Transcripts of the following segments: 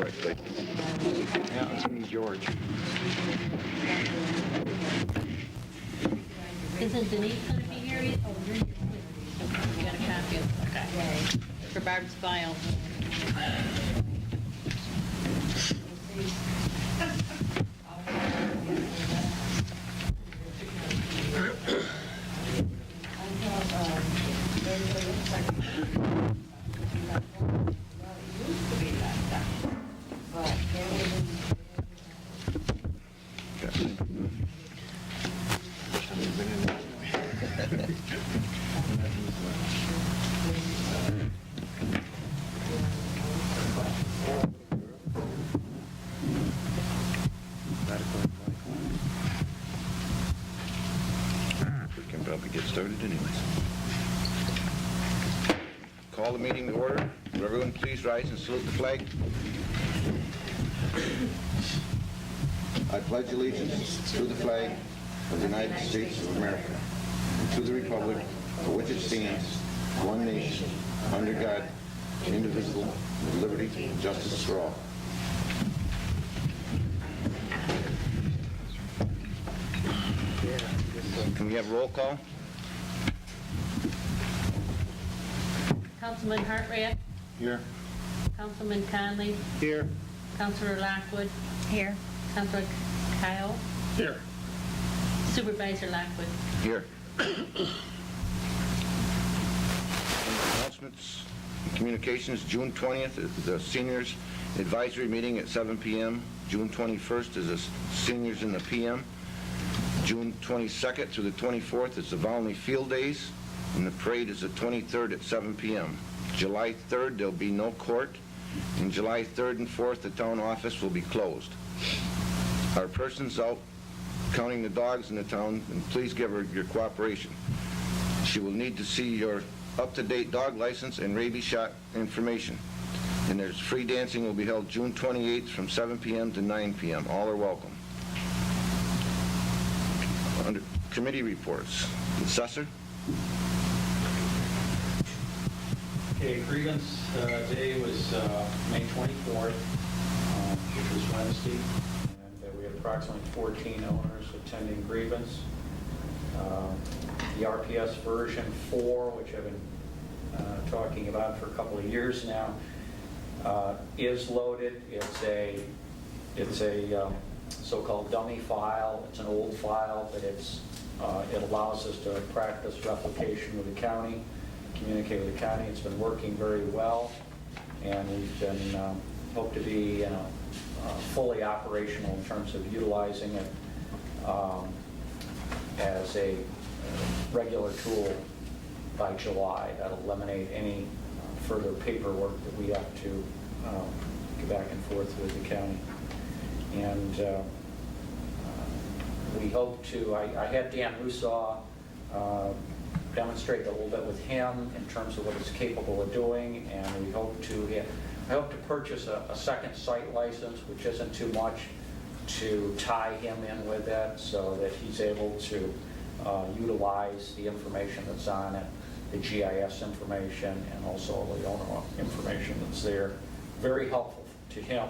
correctly. Yeah, it's me, George. Isn't Denise going to be here yet? Oh, you're here. You got a copy of it. Okay. For Barb's file. We can probably get started anyways. Call the meeting to order. Will everyone please rise and salute the flag? I pledge allegiance to the flag of the United States of America and to the republic for which it stands, one nation, under God, indivisible, with liberty and justice for all. Can we have roll call? Councilman Hartranft. Here. Councilman Conley. Here. Councilor Lockwood. Here. Councilor Kyle. Here. Supervisor Lockwood. Here. Announcements and communications, June 20th is the seniors advisory meeting at 7 p.m. June 21st is the seniors in the p.m. June 22nd through the 24th is the Volney Field Days, and the parade is the 23rd at 7 p.m. July 3rd, there'll be no court, and July 3rd and 4th, the town office will be closed. Our person's out counting the dogs in the town, and please give her your cooperation. She will need to see your up-to-date dog license and rabies shot information. And there's free dancing will be held June 28th from 7 p.m. to 9 p.m. All are welcome. Under committee reports, the assessor. Okay, grievance day was May 24th, which was Wednesday, and we had approximately 14 owners attending grievance. The RPS version 4, which I've been talking about for a couple of years now, is loaded. It's a so-called dummy file. It's an old file, but it allows us to practice replication with the county, communicate with the county. It's been working very well, and we've been hope to be fully operational in terms of utilizing it as a regular tool by July. That'll eliminate any further paperwork that we have to go back and forth with the county. And we hope to, I had Dan Russo demonstrate a little bit with him in terms of what it's capable of doing, and we hope to, I hope to purchase a second site license, which isn't too much, to tie him in with it so that he's able to utilize the information that's on it, the GIS information, and also the owner information that's there. Very helpful to him,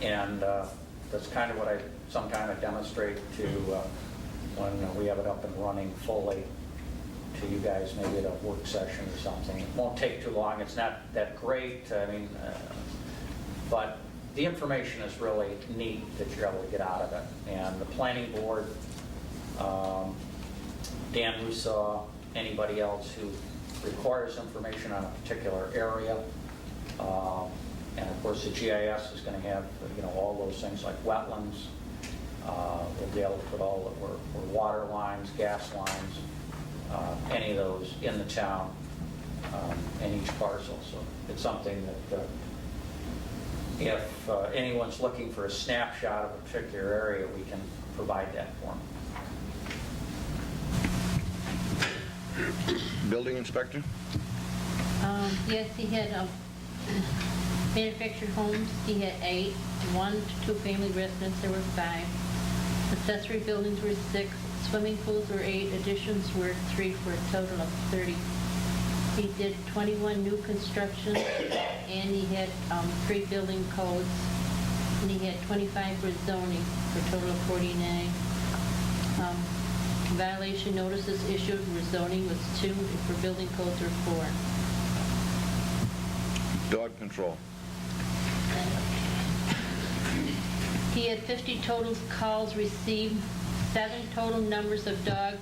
and that's kind of what I sometimes demonstrate to when we have it up and running fully to you guys, maybe at a work session or something. It won't take too long. It's not that great, I mean, but the information is really neat that you're able to get out of it. And the planning board, Dan Russo, anybody else who requires information on a particular area, and of course the GIS is going to have, you know, all those things like wetlands. We'll be able to put all the or water lines, gas lines, any of those in the town, in each parcel. So it's something that if anyone's looking for a snapshot of a particular area, we can provide that for them. Building inspector. Yes, he had manufactured homes. He had 8, 1 to 2 family residents. There were 5. Accessory buildings were 6. Swimming pools were 8. Additions were 3 for a total of 30. He did 21 new construction, and he had 3 building codes, and he had 25 for zoning, for a total of 49. Violation notices issued for zoning was 2, and for building codes were 4. Dog control. He had 50 total calls received, 7 total numbers of dogs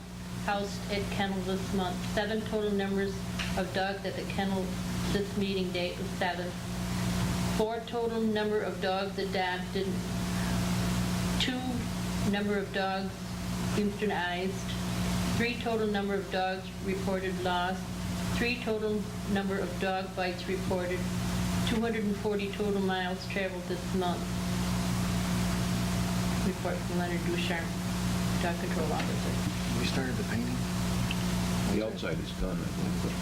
housed at kennel this month, 7 total numbers of dogs at the kennel this meeting date was 7, 4 total number of dogs adopted, 2 number of dogs euthanized, 3 total number of dogs reported lost, 3 total number of dog bites reported, 240 total miles traveled this month. Report from Leonard Ducharme, dog control officer. We started the painting? The outside is done, I believe.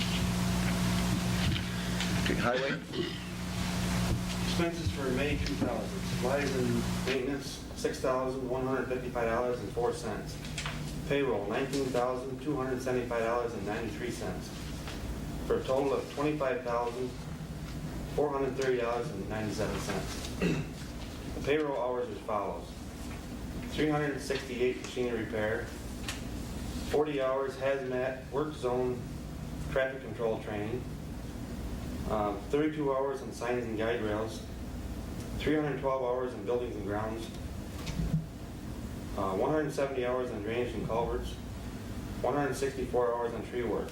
Okay, highway? Expenses for May 2000, supplies and maintenance, $6,155.04. Payroll, $19,275.93, for a total of $25,430.97. The payroll hours as follows: 368 machinery repair, 40 hours hazmat work zone traffic control training, 32 hours on signs and guide rails, 312 hours in buildings and grounds, 170 hours on drainage and culverts, 164 hours on tree work,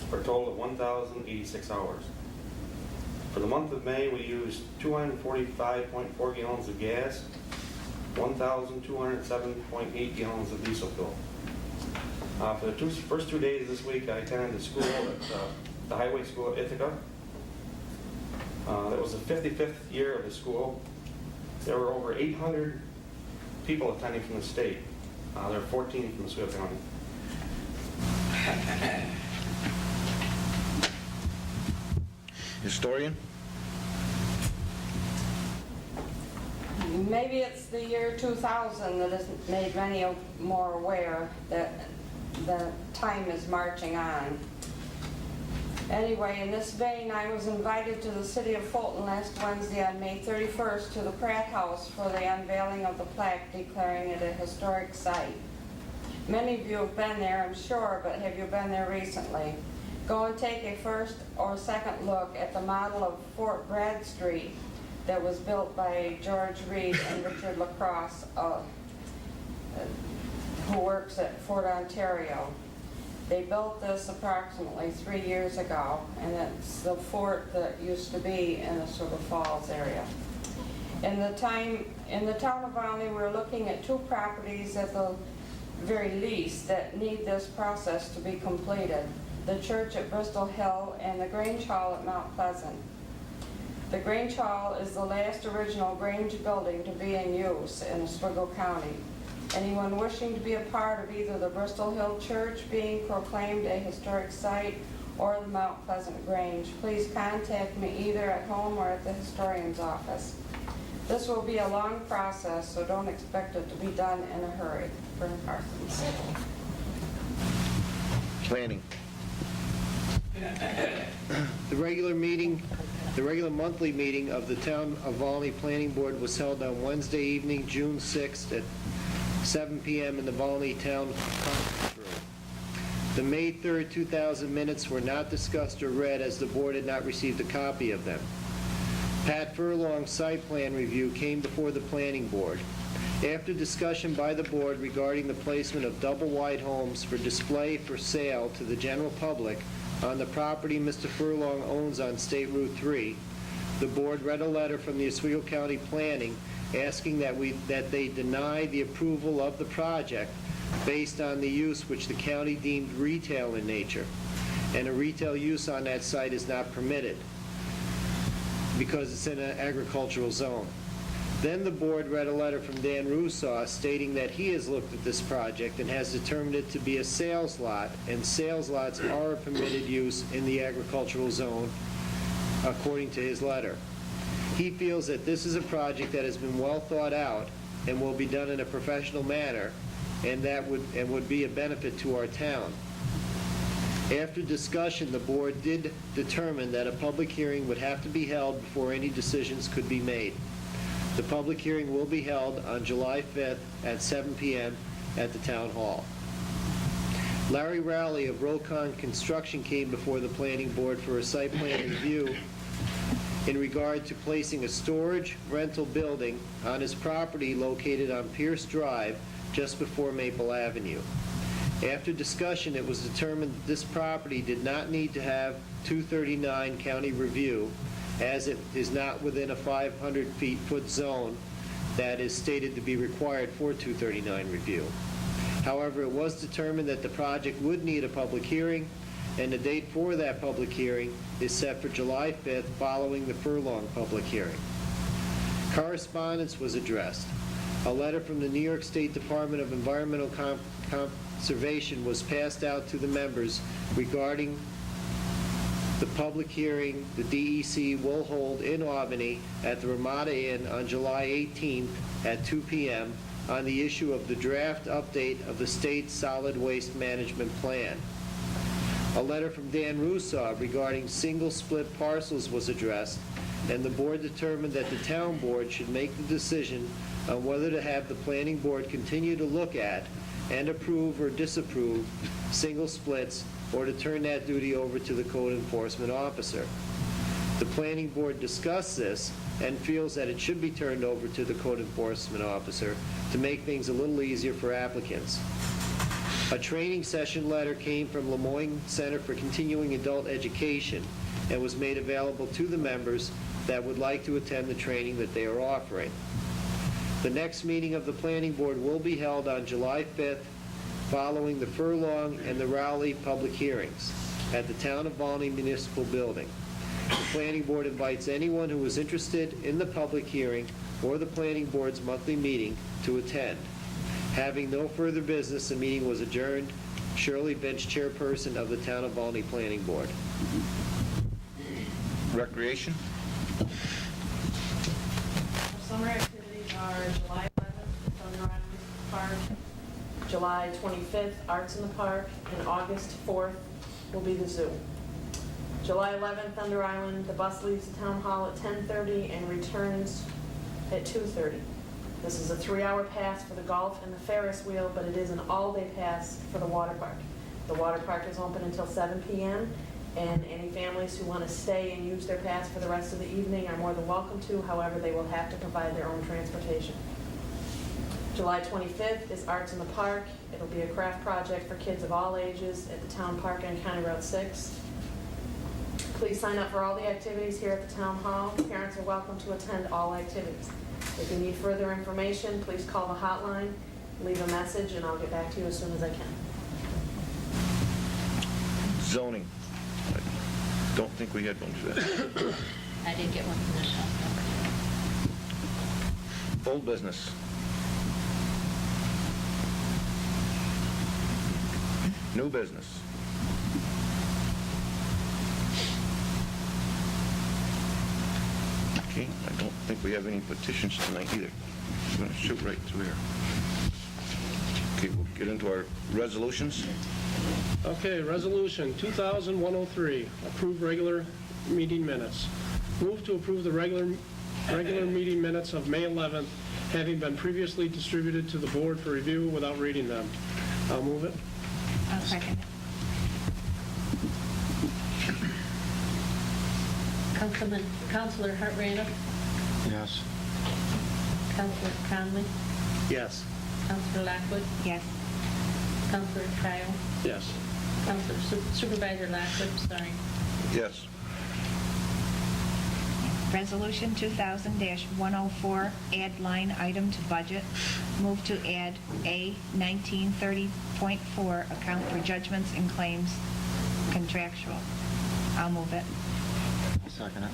for a total of 1,086 hours. For the month of May, we used 245.4 gallons of gas, 1,207.8 gallons of diesel fuel. For the first 2 days this week, I attended the school at the highway school at Ithaca. That was the 55th year of the school. There were over 800 people attending from the state. There are 14 from Oswego County. Historian? Maybe it's the year 2000 that has made many more aware that the time is marching on. Anyway, in this vein, I was invited to the city of Fulton last Wednesday on May 31st to the Pratt House for the unveiling of the plaque declaring it a historic site. Many of you have been there, I'm sure, but have you been there recently? Go and take a first or second look at the model of Fort Bradstreet that was built by George Reed and Richard Lacrosse, who works at Fort Ontario. They built this approximately 3 years ago, and it's the fort that used to be in the Oswego Falls area. In the town of Volney, we're looking at 2 properties at the very least that need this process to be completed: the church at Bristol Hill and the Grange Hall at Mount Pleasant. The Grange Hall is the last original Grange building to be in use in Oswego County. Anyone wishing to be a part of either the Bristol Hill Church being proclaimed a historic site or the Mount Pleasant Grange, please contact me either at home or at the historian's office. This will be a long process, so don't expect it to be done in a hurry. Vern Parsons. Planning. The regular monthly meeting of the Town of Volney Planning Board was held on Wednesday evening, June 6th at 7 p.m. in the Volney Town Conference Room. The May 3rd, 2000 minutes were not discussed or read as the board had not received a copy of them. Pat Furlong's site plan review came before the planning board. After discussion by the board regarding the placement of double-wide homes for display for sale to the general public on the property Mr. Furlong owns on State Route 3, the board read a letter from the Oswego County Planning asking that they deny the approval of the project based on the use which the county deemed retail in nature, and a retail use on that site is not permitted because it's in an agricultural zone. Then the board read a letter from Dan Rousseau stating that he has looked at this project and has determined it to be a sales lot, and sales lots are a permitted use in the agricultural zone, according to his letter. He feels that this is a project that has been well thought out and will be done in a professional manner, and would be a benefit to our town. After discussion, the board did determine that a public hearing would have to be held before any decisions could be made. The public hearing will be held on July 5th at 7 p.m. at the Town Hall. Larry Rowley of Rocon Construction came before the planning board for a site plan review in regard to placing a storage rental building on his property located on Pierce Drive just before Maple Avenue. After discussion, it was determined that this property did not need to have 239 county review, as it is not within a 500-foot zone that is stated to be required for 239 review. However, it was determined that the project would need a public hearing, and the date for that public hearing is set for July 5th following the furlong public hearing. Correspondence was addressed. A letter from the New York State Department of Environmental Conservation was passed out to the members regarding the public hearing the DEC will hold in Albany at the Ramada Inn on July 18th at 2 p.m. on the issue of the draft update of the state solid waste management plan. A letter from Dan Russo regarding single-split parcels was addressed, and the board determined that the town board should make the decision on whether to have the planning board continue to look at and approve or disapprove single splits, or to turn that duty over to the code enforcement officer. The planning board discussed this and feels that it should be turned over to the code enforcement officer to make things a little easier for applicants. A training session letter came from Lemoyne Center for Continuing Adult Education and was made available to the members that would like to attend the training that they are offering. The next meeting of the planning board will be held on July 5th, following the Furlong and the Rowley public hearings at the Town of Volney Municipal Building. The planning board invites anyone who is interested in the public hearing or the planning board's monthly meeting to attend. Having no further business, the meeting was adjourned. Shirley Bench, chairperson of the Town of Volney Planning Board. Recreation? Summer activities are July 11th, Thunder Island Park, July 25th, Arts in the Park, and August 4th will be the zoo. July 11th, Thunder Island, the bus leaves the town hall at 10:30 and returns at 2:30. This is a 3-hour pass for the golf and the Ferris wheel, but it is an all-day pass for the water park. The water park is open until 7 p.m., and any families who want to stay and use their pass for the rest of the evening are more than welcome to. However, they will have to provide their own transportation. July 25th is Arts in the Park. It'll be a craft project for kids of all ages at the Town Park on County Road 6. Please sign up for all the activities here at the Town Hall. Parents are welcome to attend all activities. If you need further information, please call the hotline, leave a message, and I'll get back to you as soon as I can. Zoning. I don't think we had one for that. I did get one from the shop. Old business. New business. Okay, I don't think we have any petitions tonight either. I'm going to shoot right through here. Okay, we'll get into our resolutions. Okay, resolution 2000-103, approve regular meeting minutes. Move to approve the regular meeting minutes of May 11th, having been previously distributed to the board for review without reading them. I'll move it. I'll second it. Councilor Hartranda, Yes. Councilor Conley, Yes. Councilor Lockwood, Yes. Councilor Kyle, Yes. Supervisor Lockwood, sorry. Yes. Resolution 2000-104, add line item to budget. Move to add A 1930.4, account for judgments and claims, contractual. I'll move it. Second it.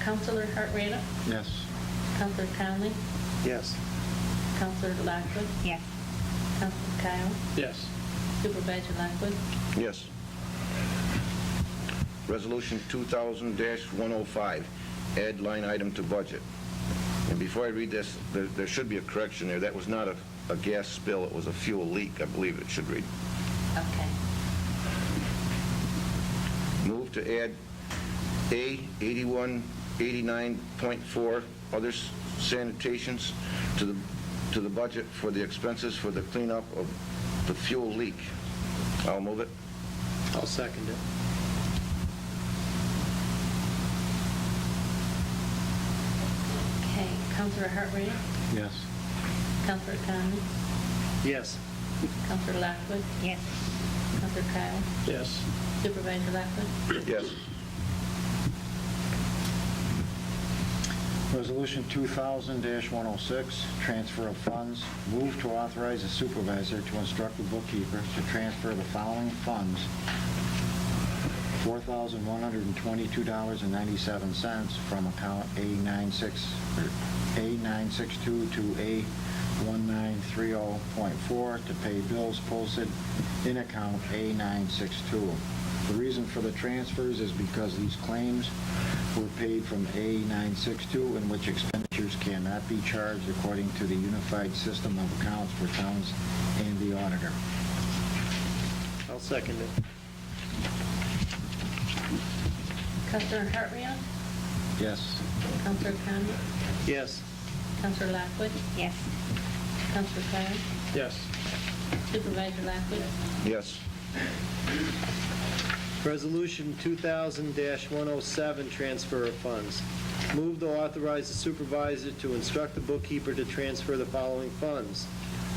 Councilor Hartranda, Yes. Councilor Conley, Yes. Councilor Lockwood, Yes. Councilor Kyle, Yes. Supervisor Lockwood, Yes. Resolution 2000-105, add line item to budget. And before I read this, there should be a correction there. That was not a a gas spill. It was a fuel leak, I believe it should read. Okay. Move to add A 8189.4, other sanitations, to the budget for the expenses for the cleanup of the fuel leak. I'll move it. I'll second it. Okay, Counselor Hartranft, Yes. Counselor Conley, Yes. Counselor Lockwood, Yes. Counselor Kyle, Yes. Supervisor Lockwood. Yes. Resolution 2000-106, transfer of funds. Move to authorize the supervisor to instruct the bookkeeper to transfer the following funds: $4,122.97 from account A962 to A1930.4 to pay bills posted in account A962. The reason for the transfers is because these claims were paid from A962, in which expenditures cannot be charged according to the unified system of accounts for towns and the auditor. I'll second it. Counselor Hartranft, Yes. Counselor Conley, Yes. Counselor Lockwood, Yes. Counselor Kyle, Yes. Supervisor Lockwood. Yes. Resolution 2000-107, transfer of funds. Move to authorize the supervisor to instruct the bookkeeper to transfer the following funds: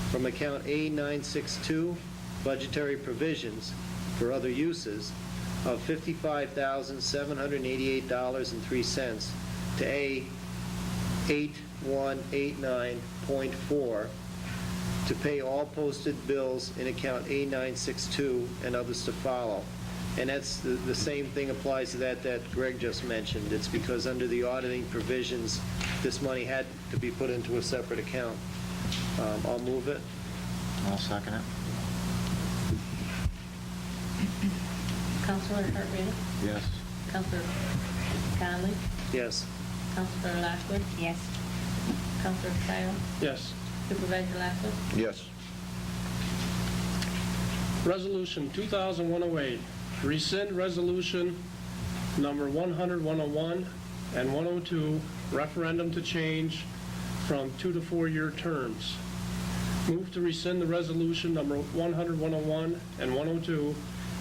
from account A962, budgetary provisions for other uses, of $55,788.03 to A8189.4 to pay all posted bills in account A962 and others to follow. And that's the same thing applies to that Greg just mentioned. It's because under the auditing provisions, this money had to be put into a separate account. I'll move it. I'll second it. Counselor Hartranft, Yes. Counselor Conley, Yes. Counselor Lockwood, Yes. Counselor Kyle, Yes. Supervisor Lockwood. Yes. Resolution 2000-108, rescind resolution number 100-101 and 102, referendum to change from 2 to 4-year terms. Move to rescind the resolution number 100-101 and 102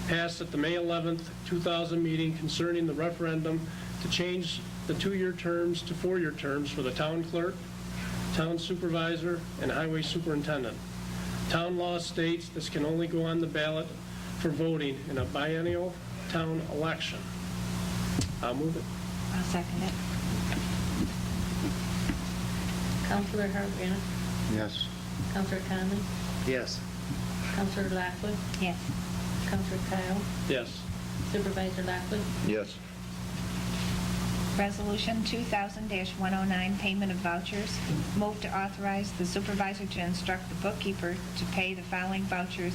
passed at the May 11th, 2000 meeting concerning the referendum to change the 2-year terms to 4-year terms for the town clerk, town supervisor, and highway superintendent. Town law states this can only go on the ballot for voting in a biennial town election. I'll move it. I'll second it. Counselor Hartranft, Yes. Counselor Conley, Yes. Counselor Lockwood, Yes. Counselor Kyle, Yes. Supervisor Lockwood. Yes. Resolution 2000-109, payment of vouchers. Move to authorize the supervisor to instruct the bookkeeper to pay the following vouchers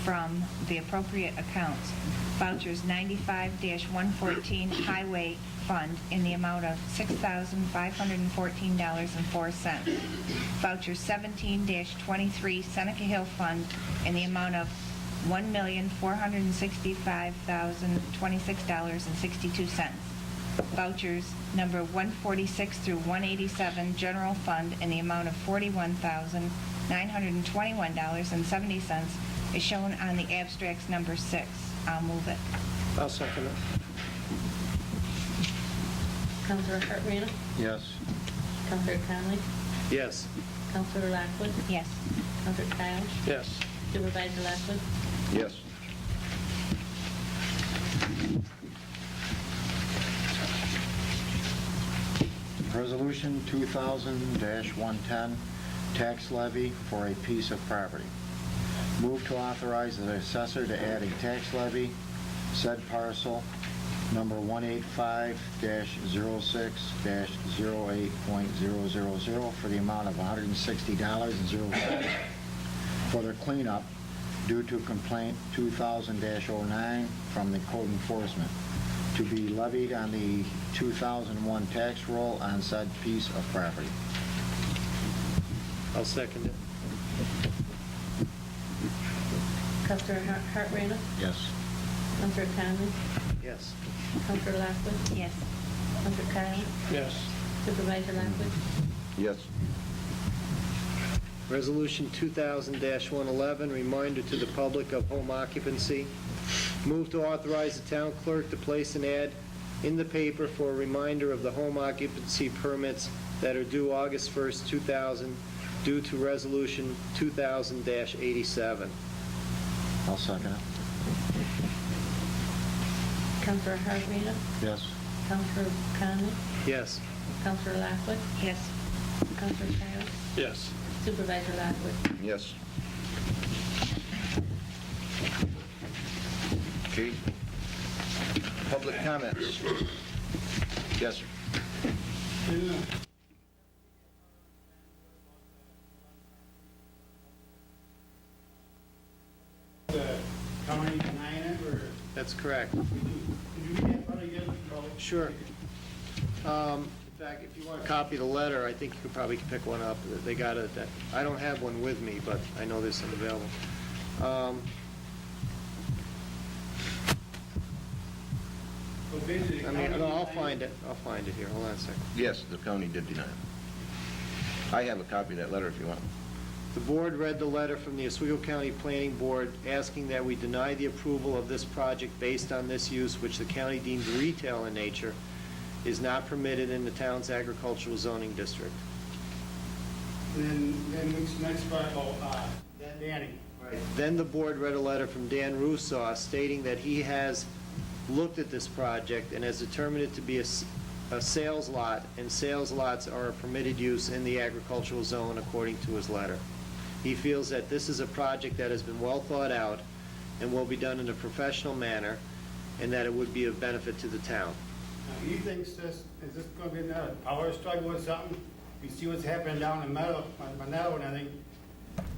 from the appropriate accounts. Vouchers 95-114 Highway Fund in the amount of $6,514.04. Vouchers 17-23 Seneca Hill Fund in the amount of $1,465,026.62. Vouchers number 146 through 187 General Fund in the amount of $41,921.70 is shown on the abstracts number 6. I'll move it. I'll second it. Counselor Hartranft, Yes. Counselor Conley, Yes. Counselor Lockwood, Yes. Counselor Kyle, Yes. Supervisor Lockwood. Yes. Resolution 2000-110, tax levy for a piece of property. Move to authorize the assessor to add a tax levy, said parcel number 185-06-08.000 for the amount of $160.00 for their cleanup due to complaint 2000-09 from the code enforcement, to be levied on the 2001 tax roll on said piece of property. I'll second it. Counselor Hartranft? Yes. Counselor Conley? Yes. Counselor Lapkus? Yes. Counselor Kyle? Yes. Supervisor Lapkus? Yes. Resolution 2000-111, reminder to the public of home occupancy. Move to authorize the town clerk to place an ad in the paper for a reminder of the home occupancy permits that are due August 1st, 2000, due to Resolution 2000-87. I'll second it. Counselor Hartranft? Yes. Counselor Conley? Yes. Counselor Lapkus? Yes. Counselor Kyle? Yes. Supervisor Lapkus? Yes. Okay. Public comments. Yes, sir. County denying it, or That's correct. could you read that part again? Sure. In fact, if you want a copy of the letter, I think you could probably pick one up. They got it. I don't have one with me, but I know there's some available. So basically, I mean, I'll find it. I'll find it here. Hold on a second. Yes, the county did deny it. I have a copy of that letter if you want. The board read the letter from the Oswego County Planning Board asking that we deny the approval of this project based on this use, which the county deems retail in nature, is not permitted in the town's agricultural zoning district. And then next part about that Danny. Then the board read a letter from Dan Rousseau stating that he has looked at this project and has determined it to be a sales lot, and sales lots are a permitted use in the agricultural zone according to his letter. He feels that this is a project that has been well thought out and will be done in a professional manner, and that it would be of benefit to the town. Now, he thinks is this gonna be another power struggle or something? You see what's happening down in Meadow, and I think,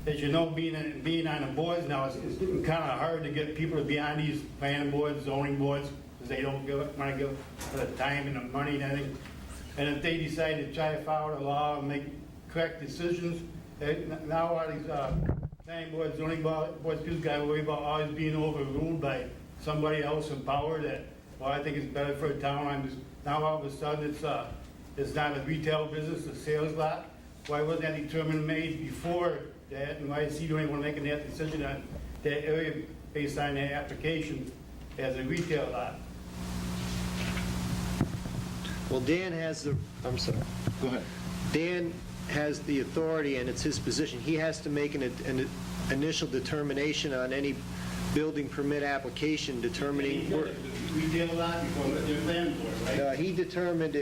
as you know, being on the boards now, it's getting kinda hard to get people to be on these planning boards, zoning boards, because they don't wanna give the time and the money and everything. And if they decide to try to follow the law and make correct decisions, now all these planning boards, zoning boards, people gotta worry about always being overruled by somebody else in power that, well, I think it's better for the town. Now all of a sudden it's not a retail business, a sales lot. Why wasn't that determined made before that? And why is he doing when making that decision on that area based on that application as a retail lot? Well, Dan has the, I'm sorry. Go ahead. Dan has the authority, and it's his position. He has to make an initial determination on any building permit application determining where. Retail lot before the planning board, right? He determined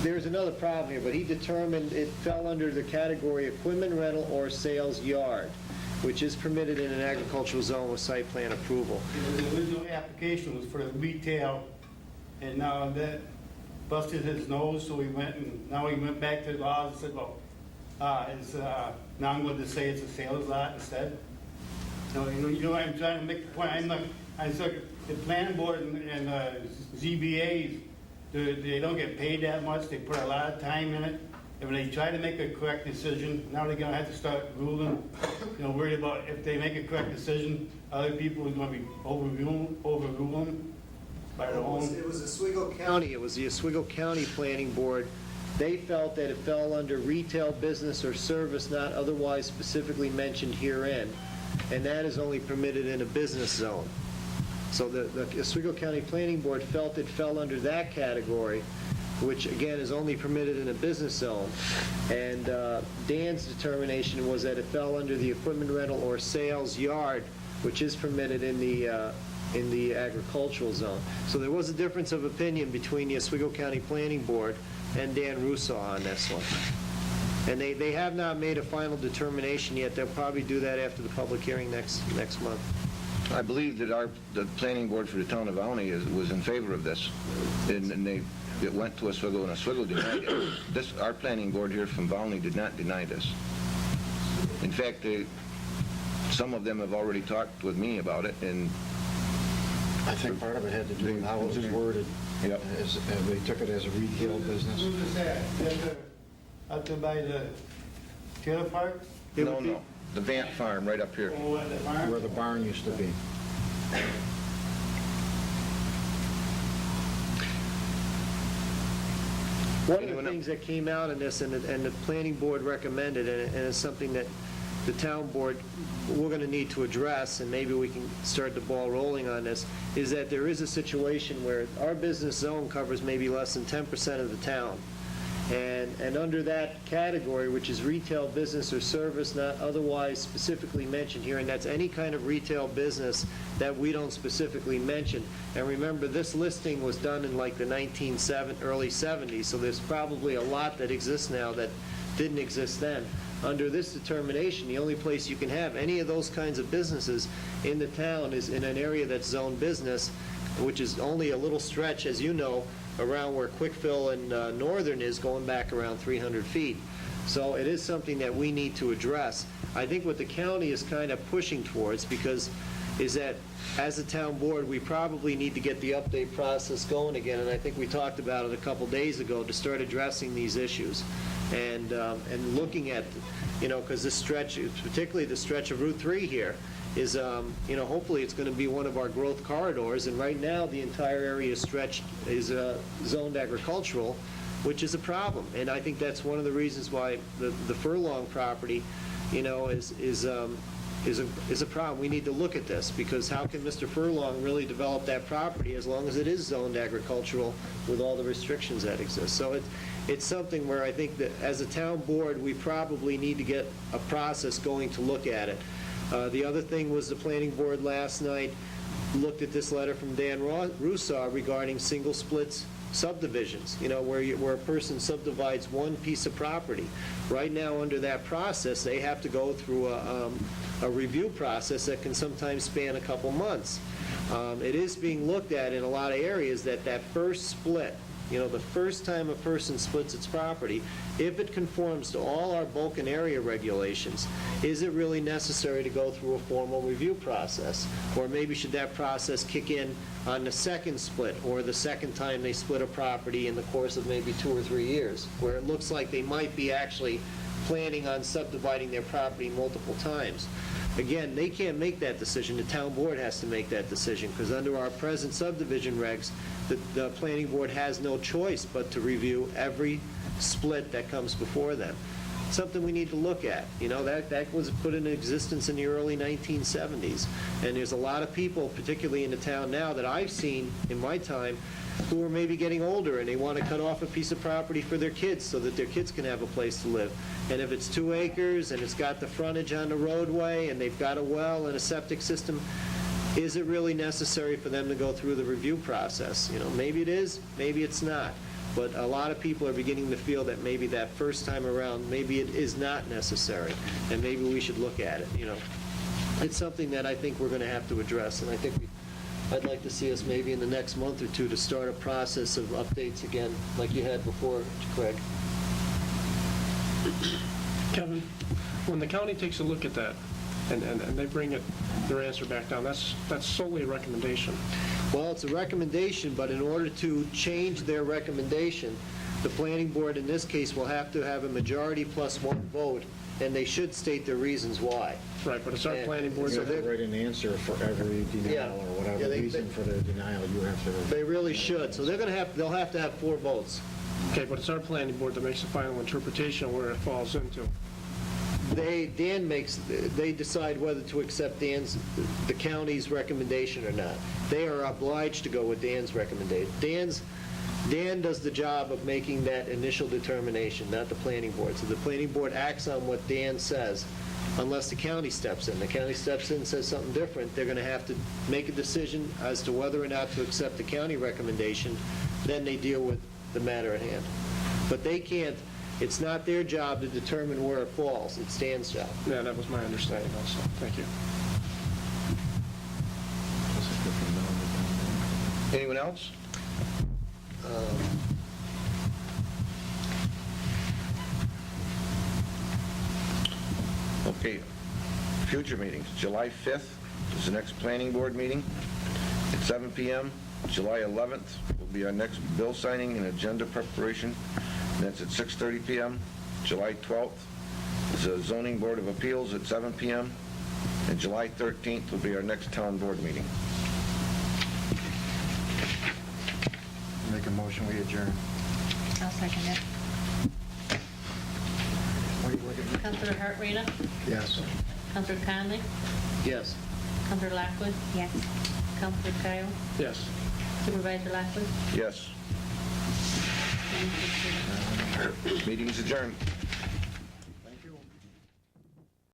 there's another problem here, but he determined it fell under the category equipment rental or sales yard, which is permitted in an agricultural zone with site plan approval. The original application was for the retail, and now that busted his nose, so he went back to the laws and said, well, now I'm going to say it's a sales lot instead. No, you know what I'm trying to make the point. I said the planning board and ZBAs, they don't get paid that much. They put a lot of time in it. And when they try to make a correct decision, now they're going to have to start ruling, worried about if they make a correct decision, other people are going to be overruling by their own. It was Oswego County. It was the Oswego County Planning Board. They felt that it fell under retail business or service not otherwise specifically mentioned herein, and that is only permitted in a business zone. So the Oswego County Planning Board felt it fell under that category, which again is only permitted in a business zone. And Dan's determination was that it fell under the equipment rental or sales yard, which is permitted in the agricultural zone. So there was a difference of opinion between the Oswego County Planning Board and Dan Rousseau on this one. And they have not made a final determination yet. They'll probably do that after the public hearing next month. I believe that the planning board for the town of Volney was in favor of this, and it went to Oswego, and Oswego denied it. Our planning board here from Volney did not deny this. In fact, some of them have already talked with me about it, and I think part of it had to do with how it was worded. Yep. They took it as a retail business. Who's this at? Out there by trailer park? It No, would be- no, the Vant Farm right up here. Or at the farm? Where the barn used to be. One of Anyone the else? things that came out in this, and the planning board recommended, and it's something that the town board, we're going to need to address, and maybe we can start the ball rolling on this, is that there is a situation where our business zone covers maybe less than 10% of the town. And under that category, which is retail business or service not otherwise specifically mentioned here, and that's any kind of retail business that we don't specifically mention. And remember, this listing was done in like the early 70s, so there's probably a lot that exists now that didn't exist then. Under this determination, the only place you can have any of those kinds of businesses in the town is in an area that's zone business, which is only a little stretch, as you know, around where Quickville and Northern is, going back around 300 feet. So it is something that we need to address. I think what the county is kind of pushing towards, because is that as a town board, we probably need to get the update process going again, and I think we talked about it a couple days ago, to start addressing these issues and looking at, because this stretch, particularly the stretch of Route 3 here, is, hopefully it's going to be one of our growth corridors, and right now the entire area is zoned agricultural, which is a problem. And I think that's one of the reasons why the Furlong property, is a problem. We need to look at this, because how can Mr. Furlong really develop that property as long as it is zoned agricultural with all the restrictions that exist? So it's something where I think that as a town board, we probably need to get a process going to look at it. The other thing was the planning board last night looked at this letter from Dan Russo regarding single splits subdivisions, where a person subdivides one piece of property. Right now, under that process, they have to go through a review process that can sometimes span a couple months. It is being looked at in a lot of areas that first split, the first time a person splits its property, if it conforms to all our bulk and area regulations, is it really necessary to go through a formal review process? Or maybe should that process kick in on the second split, or the second time they split a property in the course of maybe 2 or 3 years, where it looks like they might be actually planning on subdividing their property multiple times? Again, they can't make that decision. The town board has to make that decision, because under our present subdivision regs, the planning board has no choice but to review every split that comes before them. Something we need to look at. That was put into existence in the early 1970s. And there's a lot of people, particularly in the town now, that I've seen in my time, who are maybe getting older and they want to cut off a piece of property for their kids so that their kids can have a place to live. And if it's 2 acres and it's got the frontage on the roadway and they've got a well and a septic system, is it really necessary for them to go through the review process? Maybe it is, maybe it's not. But a lot of people are beginning to feel that maybe that first time around, maybe it is not necessary, and maybe we should look at it. It's something that I think we're going to have to address, and I think I'd like to see us maybe in the next month or two to start a process of updates again, like you had before, Craig. Kevin, when the county takes a look at that, and they bring their answer back down, that's solely a recommendation. Well, it's a recommendation, but in order to change their recommendation, the planning board in this case will have to have a majority plus 1 vote, and they should state their reasons why. Right, but it's our planning board. You have to write an answer for every denial or whatever reason for the denial you have to. They really should. So they'll have to have 4 votes. Okay, but it's our planning board that makes the final interpretation of where it falls into. They decide whether to accept the county's recommendation or not. They are obliged to go with Dan's recommendation. Dan does the job of making that initial determination, not the planning board. So the planning board acts on what Dan says, unless the county steps in. The county steps in and says something different, they're going to have to make a decision as to whether or not to accept the county recommendation. Then they deal with the matter at hand. But they can't. It's not their job to determine where it falls. It's Dan's job. Yeah, that was my understanding also. Thank you. Anyone else? Okay, future meetings. July 5th is the next planning board meeting at 7 p.m. July 11th will be our next bill signing and agenda preparation. And that's at 6:30 p.m. July 12th is the Zoning Board of Appeals at 7 p.m., and July 13th will be our next town board meeting. Make a motion, we adjourn. I'll second it. What are you looking at? Counselor Hartreena? Yes. Counselor Conley? Yes. Counselor Lockwood? Yes. Counselor Kyle? Yes. Supervisor Lockwood? Yes. Meeting is adjourned.